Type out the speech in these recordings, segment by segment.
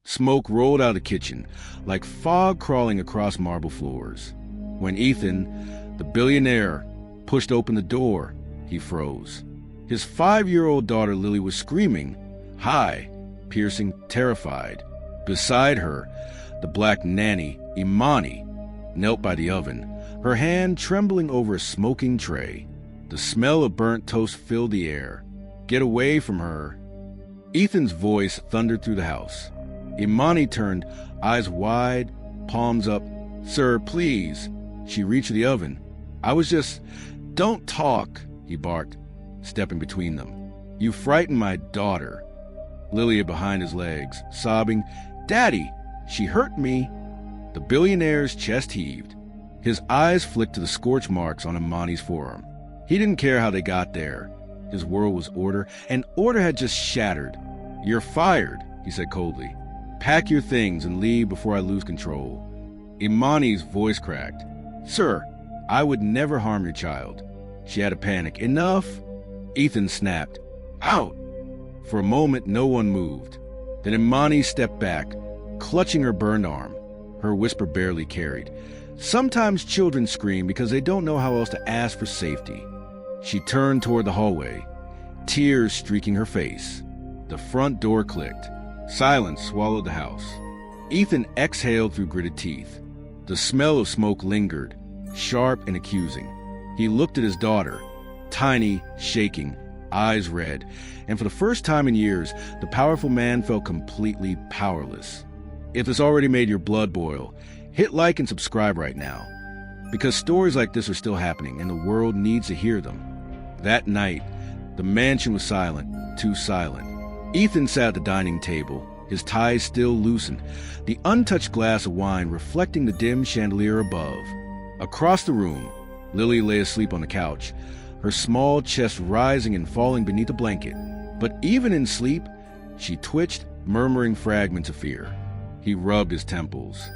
Smoke rolled out of the kitchen, like fog crawling across marble floors. When Ethan, the billionaire, pushed open the door, he froze. His 5-year-old daughter Lily was screaming, high, piercing, terrified. Beside her, the black nanny, Imani, knelt by the oven, her hand trembling over a smoking tray. The smell of burnt toast filled the air. Get away from her. Ethan's voice thundered through the house. Imani turned, eyes wide, palms up. Sir, please. She reached the oven. I was just... Don't talk, he barked, stepping between them. You frightened my daughter. Lily behind his legs, sobbing, Daddy, she hurt me. The billionaire's chest heaved. His eyes flicked to the scorch marks on Imani's forearm. He didn't care how they got there. His world was order, and order had just shattered. You're fired, he said coldly. Pack your things and leave before I lose control. Imani's voice cracked. Sir, I would never harm your child. She had a panic. Enough! Ethan snapped. Out! For a moment, no one moved. Then Imani stepped back, clutching her burned arm. Her whisper barely carried. Sometimes children scream because they don't know how else to ask for safety. She turned toward the hallway, tears streaking her face. The front door clicked. Silence swallowed the house. Ethan exhaled through gritted teeth. The smell of smoke lingered, sharp and accusing. He looked at his daughter, tiny, shaking, eyes red, and for the first time in years, the powerful man felt completely powerless. If this already made your blood boil, hit like and subscribe right now, because stories like this are still happening and the world needs to hear them. That night, the mansion was silent, too silent. Ethan sat at the dining table, his ties still loosened, the untouched glass of wine reflecting the dim chandelier above. Across the room, Lily lay asleep on the couch, her small chest rising and falling beneath a blanket. But even in sleep, she twitched, murmuring fragments of fear. He rubbed his temples.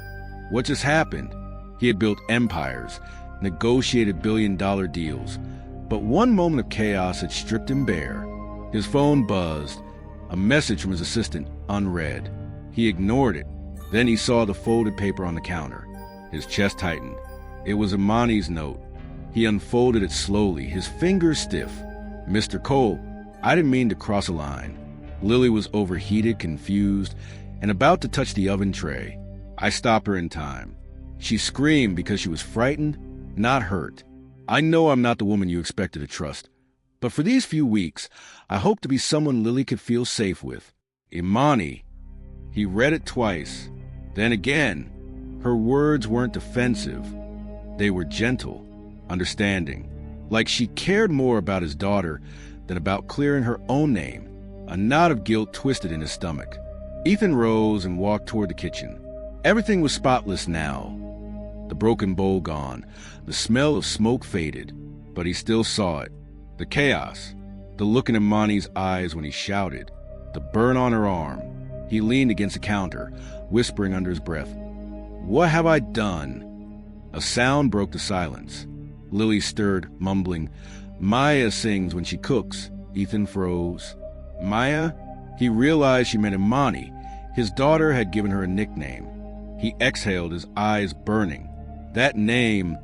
What just happened? He had built empires, negotiated billion-dollar deals, but one moment of chaos had stripped him bare. His phone buzzed, a message from his assistant, unread. He ignored it. Then he saw the folded paper on the counter. His chest tightened. It was Imani's note. He unfolded it slowly, his fingers stiff. Mr. Cole, I didn't mean to cross a line. Lily was overheated, confused, and about to touch the oven tray. I stopped her in time. She screamed because she was frightened, not hurt. I know I'm not the woman you expected to trust, but for these few weeks, I hope to be someone Lily could feel safe with. Imani. He read it twice, then again. Her words weren't defensive. They were gentle, understanding, like she cared more about his daughter than about clearing her own name. A knot of guilt twisted in his stomach. Ethan rose and walked toward the kitchen. Everything was spotless now. The broken bowl gone, the smell of smoke faded, but he still saw it. The chaos, the look in Imani's eyes when he shouted, the burn on her arm. He leaned against the counter, whispering under his breath, "What have I done?" A sound broke the silence. Lily stirred, mumbling, "Maya sings when she cooks." Ethan froze. Maya? He realized she meant Imani. His daughter had given her a nickname. He exhaled, his eyes burning. That name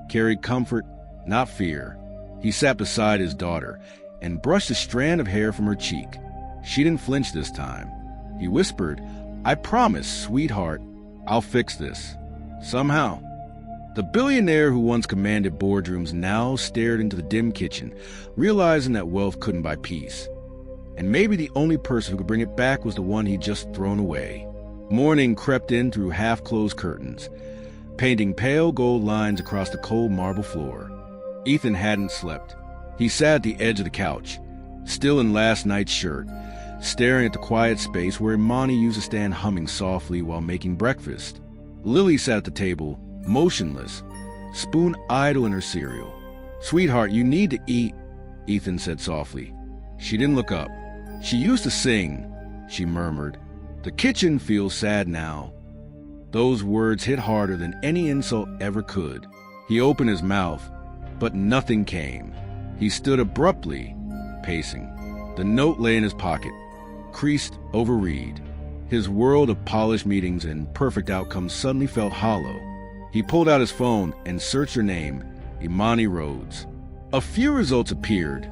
carried comfort, not fear. He sat beside his daughter and brushed a strand of hair from her cheek. She didn't flinch this time. He whispered, "I promise, sweetheart, I'll fix this. Somehow." The billionaire who once commanded boardrooms now stared into the dim kitchen, realizing that wealth couldn't buy peace. And maybe the only person who could bring it back was the one he'd just thrown away. Morning crept in through half-closed curtains, painting pale gold lines across the cold marble floor. Ethan hadn't slept. He sat at the edge of the couch, still in last night's shirt, staring at the quiet space where Imani used to stand humming softly while making breakfast. Lily sat at the table, motionless, spoon idle in her cereal. "Sweetheart, you need to eat," Ethan said softly. She didn't look up. "She used to sing," she murmured. "The kitchen feels sad now." Those words hit harder than any insult ever could. He opened his mouth, but nothing came. He stood abruptly, pacing. The note lay in his pocket, creased, overread. His world of polished meetings and perfect outcomes suddenly felt hollow. He pulled out his phone and searched her name, Imani Rhodes. A few results appeared: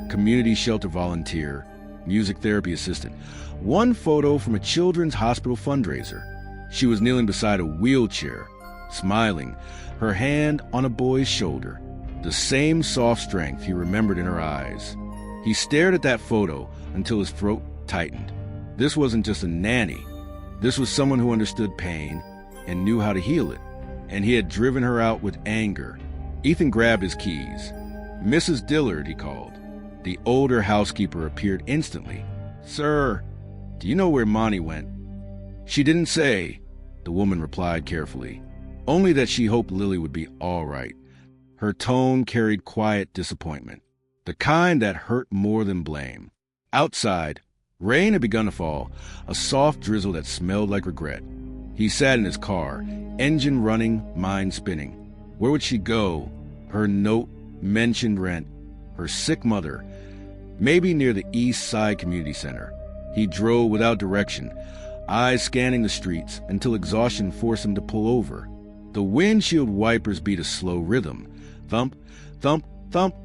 community shelter volunteer, music therapy assistant. One photo from a children's hospital fundraiser. She was kneeling beside a wheelchair, smiling, her hand on a boy's shoulder. The same soft strength he remembered in her eyes. He stared at that photo until his throat tightened. This wasn't just a nanny. This was someone who understood pain and knew how to heal it. And he had driven her out with anger. Ethan grabbed his keys. "Mrs. Dillard," he called. The older housekeeper appeared instantly. "Sir, do you know where Monty went?" "She didn't say," the woman replied carefully. Only that she hoped Lily would be all right. Her tone carried quiet disappointment, the kind that hurt more than blame. Outside, rain had begun to fall, a soft drizzle that smelled like regret. He sat in his car, engine running, mind spinning. Where would she go? Her note mentioned rent, her sick mother, maybe near the East Side Community Center. He drove without direction, eyes scanning the streets until exhaustion forced him to pull over. The windshield wipers beat a slow rhythm, thump, thump, thump,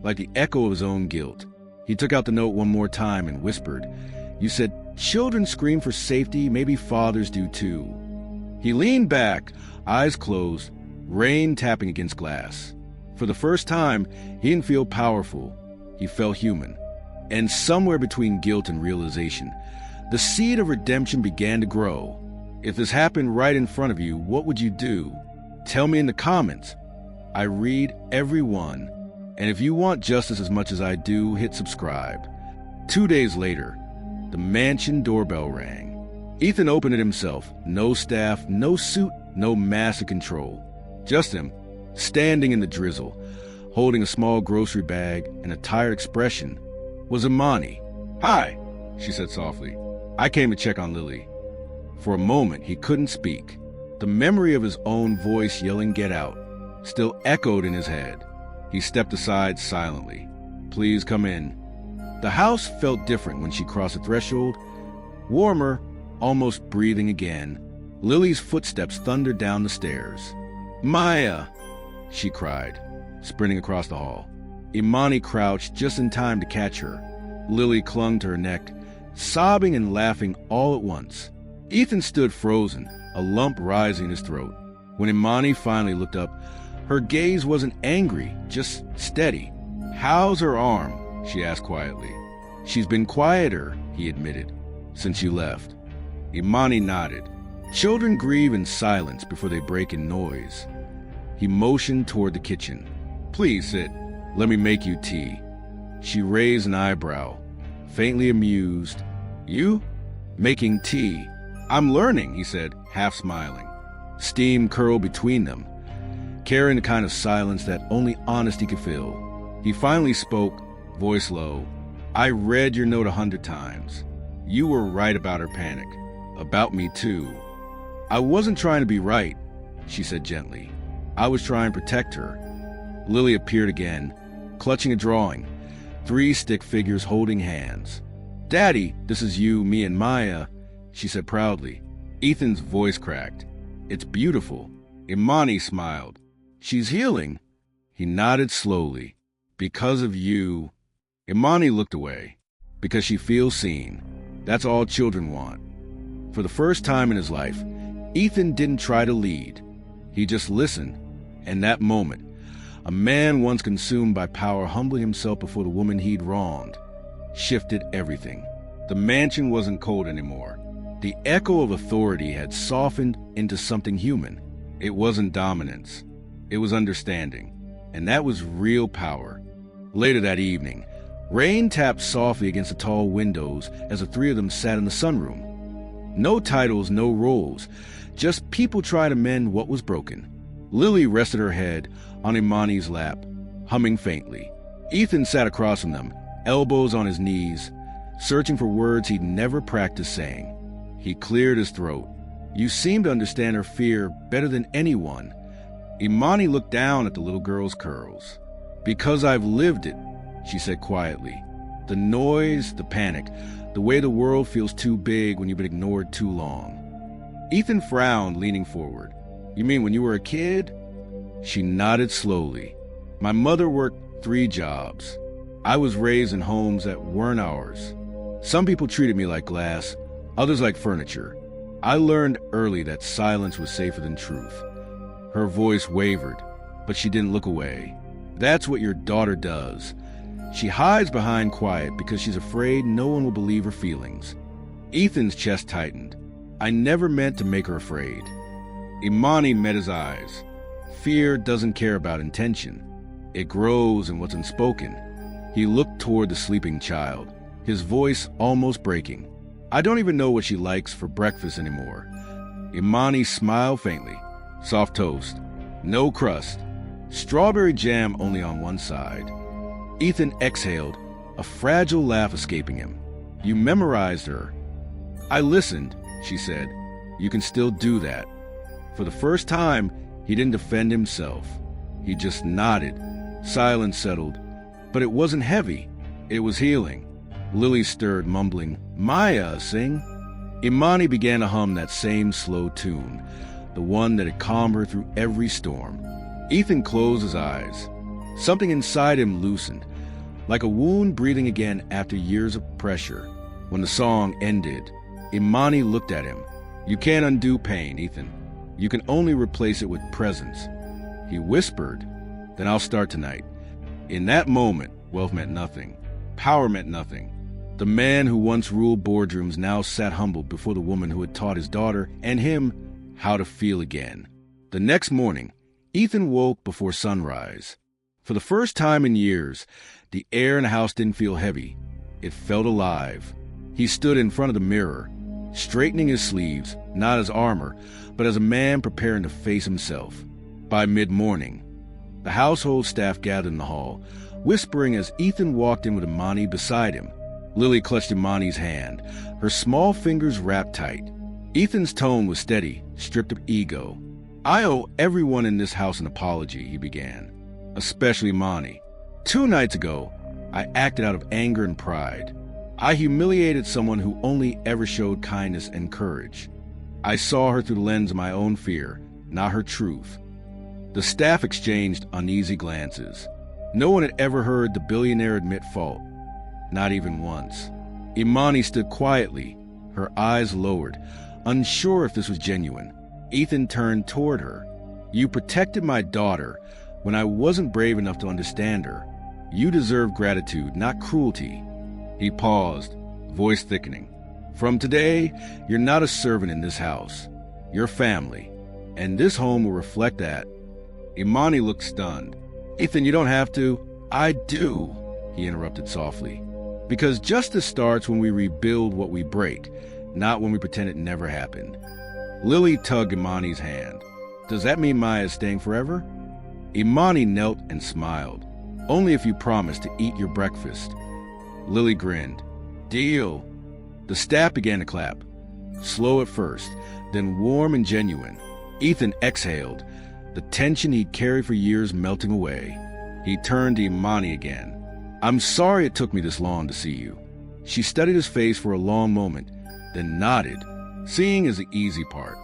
like the echo of his own guilt. He took out the note one more time and whispered, "You said children scream for safety, maybe fathers do too." He leaned back, eyes closed, rain tapping against glass. For the first time, he didn't feel powerful. He felt human. And somewhere between guilt and realization, the seed of redemption began to grow. If this happened right in front of you, what would you do? Tell me in the comments. I read every one. And if you want justice as much as I do, hit subscribe. 2 days later, the mansion doorbell rang. Ethan opened it himself. No staff, no suit, no mask of control. Just him, standing in the drizzle, holding a small grocery bag and a tired expression, was Imani. "Hi," she said softly. "I came to check on Lily." For a moment, he couldn't speak. The memory of his own voice yelling "Get out" still echoed in his head. He stepped aside silently. "Please come in." The house felt different when she crossed the threshold. Warmer, almost breathing again. Lily's footsteps thundered down the stairs. "Maya!" she cried, sprinting across the hall. Imani crouched just in time to catch her. Lily clung to her neck, sobbing and laughing all at once. Ethan stood frozen, a lump rising in his throat. When Imani finally looked up, her gaze wasn't angry, just steady. "How's her arm?" she asked quietly. "She's been quieter," he admitted, "since you left." Imani nodded. Children grieve in silence before they break in noise. He motioned toward the kitchen. "Please sit. Let me make you tea." She raised an eyebrow, faintly amused. "You? Making tea?" "I'm learning," he said, half smiling. Steam curled between them, carrying the kind of silence that only honesty could fill. He finally spoke, voice low. "I read your note 100 times. You were right about her panic. About me too." "I wasn't trying to be right," she said gently. "I was trying to protect her." Lily appeared again, clutching a drawing, 3 stick figures holding hands. "Daddy, this is you, me, and Maya," she said proudly. Ethan's voice cracked. "It's beautiful." Imani smiled. "She's healing." He nodded slowly. "Because of you." Imani looked away. Because she feels seen. That's all children want. For the first time in his life, Ethan didn't try to lead. He just listened. And that moment, a man once consumed by power humbling himself before the woman he'd wronged, shifted everything. The mansion wasn't cold anymore. The echo of authority had softened into something human. It wasn't dominance. It was understanding. And that was real power. Later that evening, rain tapped softly against the tall windows as the 3 of them sat in the sunroom. No titles, no roles, just people trying to mend what was broken. Lily rested her head on Imani's lap, humming faintly. Ethan sat across from them, elbows on his knees, searching for words he'd never practiced saying. He cleared his throat. "You seem to understand her fear better than anyone." Imani looked down at the little girl's curls. "Because I've lived it," she said quietly. The noise, the panic, the way the world feels too big when you've been ignored too long. Ethan frowned, leaning forward. You mean when you were a kid? She nodded slowly. My mother worked 3 jobs. I was raised in homes that weren't ours. Some people treated me like glass, others like furniture. I learned early that silence was safer than truth. Her voice wavered, but she didn't look away. That's what your daughter does. She hides behind quiet because she's afraid no one will believe her feelings. Ethan's chest tightened. I never meant to make her afraid. Imani met his eyes. Fear doesn't care about intention. It grows in what's unspoken. He looked toward the sleeping child, his voice almost breaking. I don't even know what she likes for breakfast anymore. Imani smiled faintly. Soft toast. No crust. Strawberry jam only on one side. Ethan exhaled, a fragile laugh escaping him. You memorized her. I listened, she said. You can still do that. For the first time, he didn't defend himself. He just nodded. Silence settled. But it wasn't heavy. It was healing. Lily stirred, mumbling, Maya, sing. Imani began to hum that same slow tune, the one that had calmed her through every storm. Ethan closed his eyes. Something inside him loosened, like a wound breathing again after years of pressure. When the song ended, Imani looked at him. You can't undo pain, Ethan. You can only replace it with presence. He whispered, then I'll start tonight. In that moment, wealth meant nothing. Power meant nothing. The man who once ruled boardrooms now sat humbled before the woman who had taught his daughter and him how to feel again. The next morning, Ethan woke before sunrise. For the first time in years, the air in the house didn't feel heavy. It felt alive. He stood in front of the mirror, straightening his sleeves, not as armor, but as a man preparing to face himself. By mid-morning, the household staff gathered in the hall, whispering as Ethan walked in with Imani beside him. Lily clutched Imani's hand, her small fingers wrapped tight. Ethan's tone was steady, stripped of ego. I owe everyone in this house an apology, he began, especially Imani. 2 nights ago, I acted out of anger and pride. I humiliated someone who only ever showed kindness and courage. I saw her through the lens of my own fear, not her truth. The staff exchanged uneasy glances. No one had ever heard the billionaire admit fault, not even once. Imani stood quietly, her eyes lowered, unsure if this was genuine. Ethan turned toward her. You protected my daughter when I wasn't brave enough to understand her. You deserve gratitude, not cruelty. He paused, voice thickening. From today, you're not a servant in this house. You're family, and this home will reflect that. Imani looked stunned. Ethan, you don't have to. I do, he interrupted softly. Because justice starts when we rebuild what we break, not when we pretend it never happened. Lily tugged Imani's hand. Does that mean Maya is staying forever? Imani knelt and smiled. Only if you promise to eat your breakfast. Lily grinned. Deal. The staff began to clap. Slow at first, then warm and genuine. Ethan exhaled, the tension he'd carried for years melting away. He turned to Imani again. I'm sorry it took me this long to see you. She studied his face for a long moment, then nodded. Seeing is the easy part.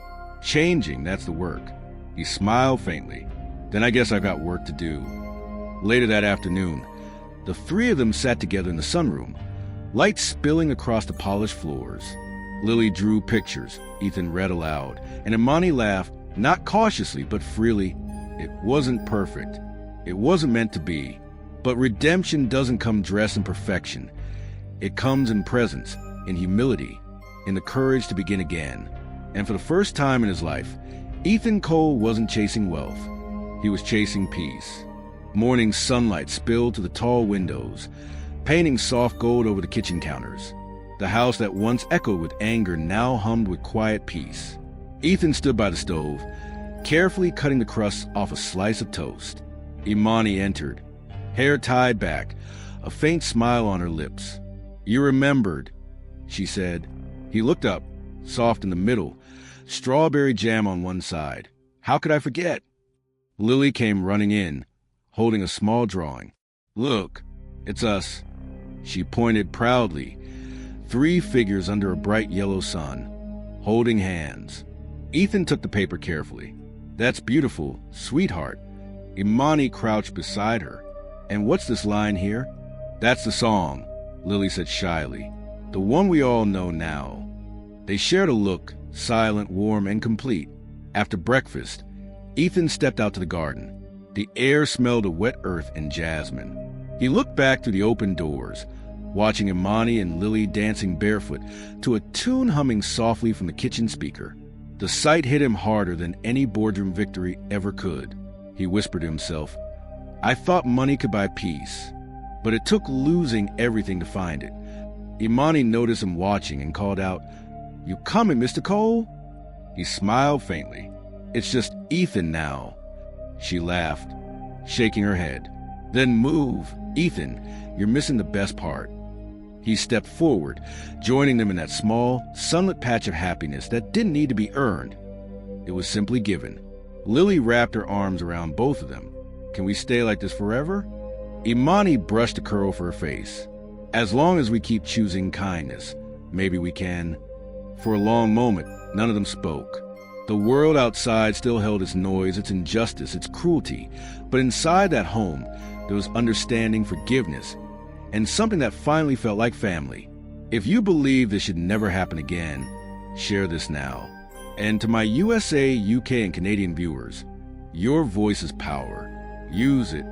Changing, that's the work. He smiled faintly. Then I guess I've got work to do. Later that afternoon, the 3 of them sat together in the sunroom, light spilling across the polished floors. Lily drew pictures, Ethan read aloud, and Imani laughed, not cautiously but freely. It wasn't perfect. It wasn't meant to be. But redemption doesn't come dressed in perfection. It comes in presence, in humility, in the courage to begin again. And for the first time in his life, Ethan Cole wasn't chasing wealth. He was chasing peace. Morning sunlight spilled to the tall windows, painting soft gold over the kitchen counters. The house that once echoed with anger now hummed with quiet peace. Ethan stood by the stove, carefully cutting the crust off a slice of toast. Imani entered, hair tied back, a faint smile on her lips. You remembered, she said. He looked up, soft in the middle, strawberry jam on one side. How could I forget? Lily came running in, holding a small drawing. Look, it's us. She pointed proudly. 3 figures under a bright yellow sun, holding hands. Ethan took the paper carefully. "That's beautiful, sweetheart." Imani crouched beside her. "And what's this line here?" "That's the song," Lily said shyly. "The one we all know now." They shared a look, silent, warm, and complete. After breakfast, Ethan stepped out to the garden. The air smelled of wet earth and jasmine. He looked back through the open doors, watching Imani and Lily dancing barefoot to a tune humming softly from the kitchen speaker. The sight hit him harder than any boardroom victory ever could. He whispered to himself, "I thought money could buy peace, but it took losing everything to find it." Imani noticed him watching and called out, "You coming, Mr. Cole?" He smiled faintly. "It's just Ethan now." She laughed, shaking her head. "Then move. Ethan, you're missing the best part." He stepped forward, joining them in that small, sunlit patch of happiness that didn't need to be earned. It was simply given. Lily wrapped her arms around both of them. "Can we stay like this forever?" Imani brushed a curl for her face. "As long as we keep choosing kindness, maybe we can." For a long moment, none of them spoke. The world outside still held its noise, its injustice, its cruelty. But inside that home, there was understanding, forgiveness, and something that finally felt like family. If you believe this should never happen again, share this now. And to my USA, UK, and Canadian viewers, your voice is power. Use it.